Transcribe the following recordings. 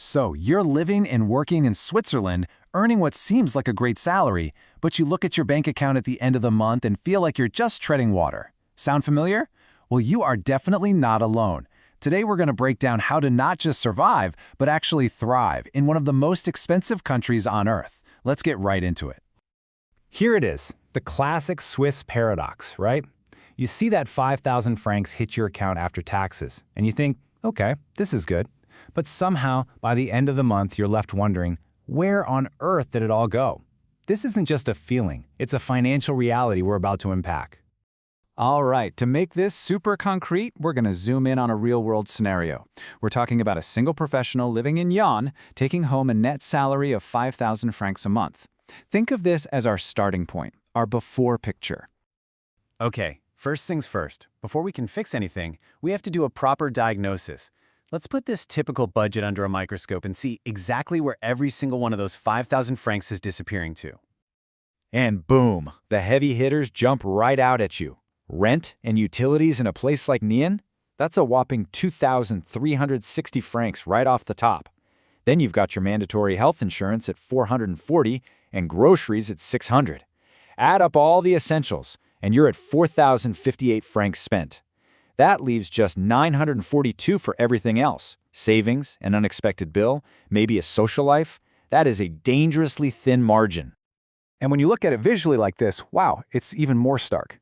So you're living and working in Switzerland, earning what seems like a great salary, but you look at your bank account at the end of the month and feel like you're just treading water. Sound familiar? Well, you are definitely not alone. Today we're going to break down how to not just survive, but actually thrive in one of the most expensive countries on Earth. Let's get right into it. Here it is, the classic Swiss paradox, right? You see that 5,000 francs hit your account after taxes, and you think, okay, this is good. But somehow, by the end of the month, you're left wondering, where on earth did it all go? This isn't just a feeling, it's a financial reality we're about to unpack. All right, to make this super concrete, we're going to zoom in on a real-world scenario. We're talking about a single professional living in Canton, taking home a net salary of 5,000 francs a month. Think of this as our starting point, our before picture. Okay, first things first. Before we can fix anything, we have to do a proper diagnosis. Let's put this typical budget under a microscope and see exactly where every single one of those 5,000 francs is disappearing to. And boom, the heavy hitters jump right out at you. Rent and utilities in a place like Canton? That's a whopping 2,360 francs right off the top. Then you've got your mandatory health insurance at 440 and groceries at 600. Add up all the essentials, and you're at 4,058 francs spent. That leaves just 942 for everything else. Savings, an unexpected bill, maybe a social life. That is a dangerously thin margin. And when you look at it visually like this, wow, it's even more stark.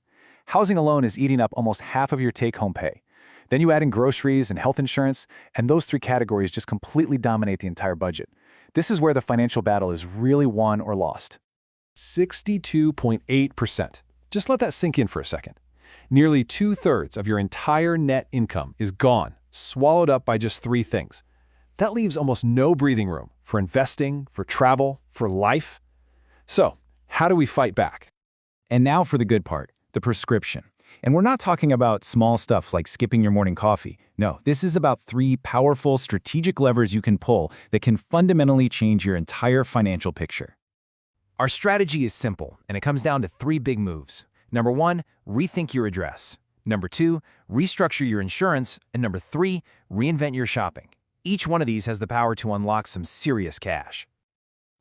Housing alone is eating up almost half of your take-home pay. Then you add in groceries and health insurance, and those three categories just completely dominate the entire budget. This is where the financial battle is really won or lost. 62.8%. Just let that sink in for a second. Nearly 2/3 of your entire net income is gone, swallowed up by just three things. That leaves almost no breathing room for investing, for travel, for life. So, how do we fight back? And now for the good part, the prescription. And we're not talking about small stuff like skipping your morning coffee. No, this is about three powerful strategic levers you can pull that can fundamentally change your entire financial picture. Our strategy is simple, and it comes down to three big moves. Number 1, rethink your address. Number 2, restructure your insurance. And number 3, reinvent your shopping. Each one of these has the power to unlock some serious cash.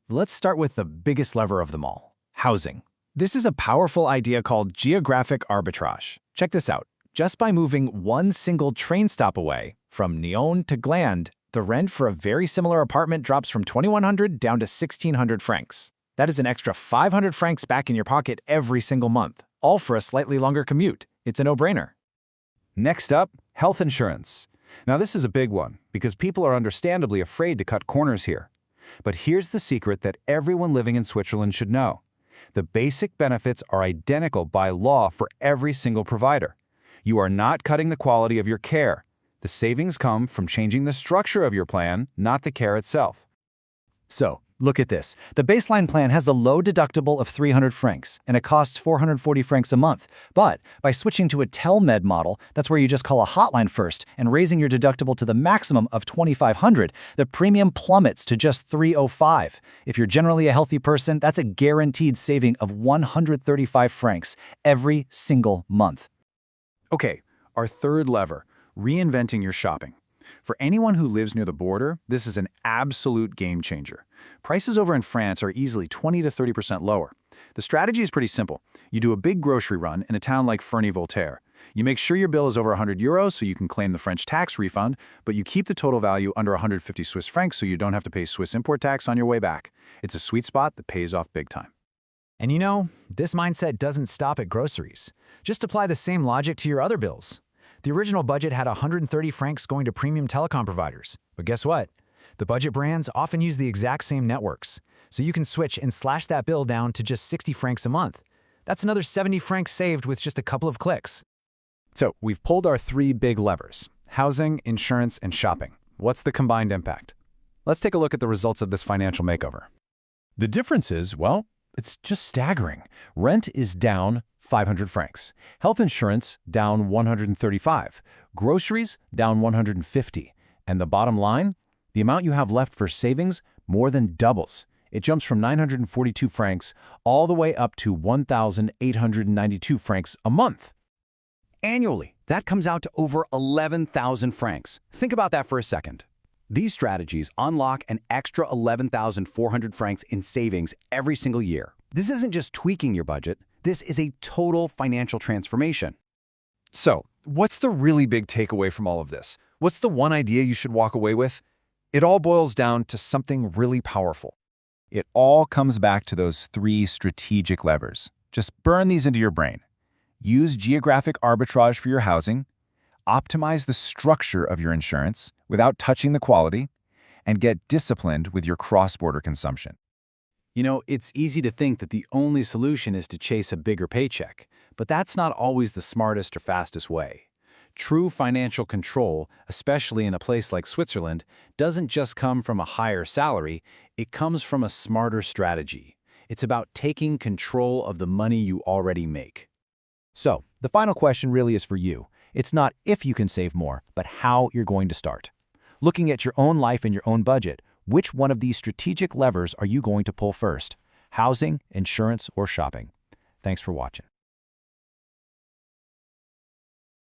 Let's start with the biggest lever of them all, housing. This is a powerful idea called geographic arbitrage. Check this out. Just by moving one single train stop away, from Nyon to Gland, the rent for a very similar apartment drops from 2,100 down to 1,600 francs. That is an extra 500 francs back in your pocket every single month, all for a slightly longer commute. It's a no-brainer. Next up, health insurance. Now this is a big one, because people are understandably afraid to cut corners here. But here's the secret that everyone living in Switzerland should know. The basic benefits are identical by law for every single provider. You are not cutting the quality of your care. The savings come from changing the structure of your plan, not the care itself. So, look at this. The baseline plan has a low deductible of 300 francs, and it costs 440 francs a month. But by switching to a TelMed model, that's where you just call a hotline first, and raising your deductible to the maximum of 2,500, the premium plummets to just 305. If you're generally a healthy person, that's a guaranteed saving of 135 francs every single month. Okay, our third lever, reinventing your shopping. For anyone who lives near the border, this is an absolute game changer. Prices over in France are easily 20 to 30% lower. The strategy is pretty simple. You do a big grocery run in a town like Ferney-Voltaire. You make sure your bill is over 100 euros so you can claim the French tax refund, but you keep the total value under 150 Swiss francs so you don't have to pay Swiss import tax on your way back. It's a sweet spot that pays off big time. And you know, this mindset doesn't stop at groceries. Just apply the same logic to your other bills. The original budget had 130 francs going to premium telecom providers. But guess what? The budget brands often use the exact same networks. So you can switch and slash that bill down to just 60 francs a month. That's another 70 francs saved with just a couple of clicks. So we've pulled our three big levers: housing, insurance, and shopping. What's the combined impact? Let's take a look at the results of this financial makeover. The difference is, well, it's just staggering. Rent is down 500 francs. Health insurance down 135. Groceries down 150. And the bottom line? The amount you have left for savings more than doubles. It jumps from 942 francs all the way up to 1,892 francs a month. Annually, that comes out to over 11,000 francs. Think about that for a second. These strategies unlock an extra 11,400 francs in savings every single year. This isn't just tweaking your budget, this is a total financial transformation. So, what's the really big takeaway from all of this? What's the one idea you should walk away with? It all boils down to something really powerful. It all comes back to those 3 strategic levers. Just burn these into your brain. Use geographic arbitrage for your housing, optimize the structure of your insurance without touching the quality, and get disciplined with your cross-border consumption. You know, it's easy to think that the only solution is to chase a bigger paycheck, but that's not always the smartest or fastest way. True financial control, especially in a place like Switzerland, doesn't just come from a higher salary, it comes from a smarter strategy. It's about taking control of the money you already make. So, the final question really is for you. It's not if you can save more, but how you're going to start. Looking at your own life and your own budget, which one of these strategic levers are you going to pull first? Housing, insurance, or shopping? Thanks for watching.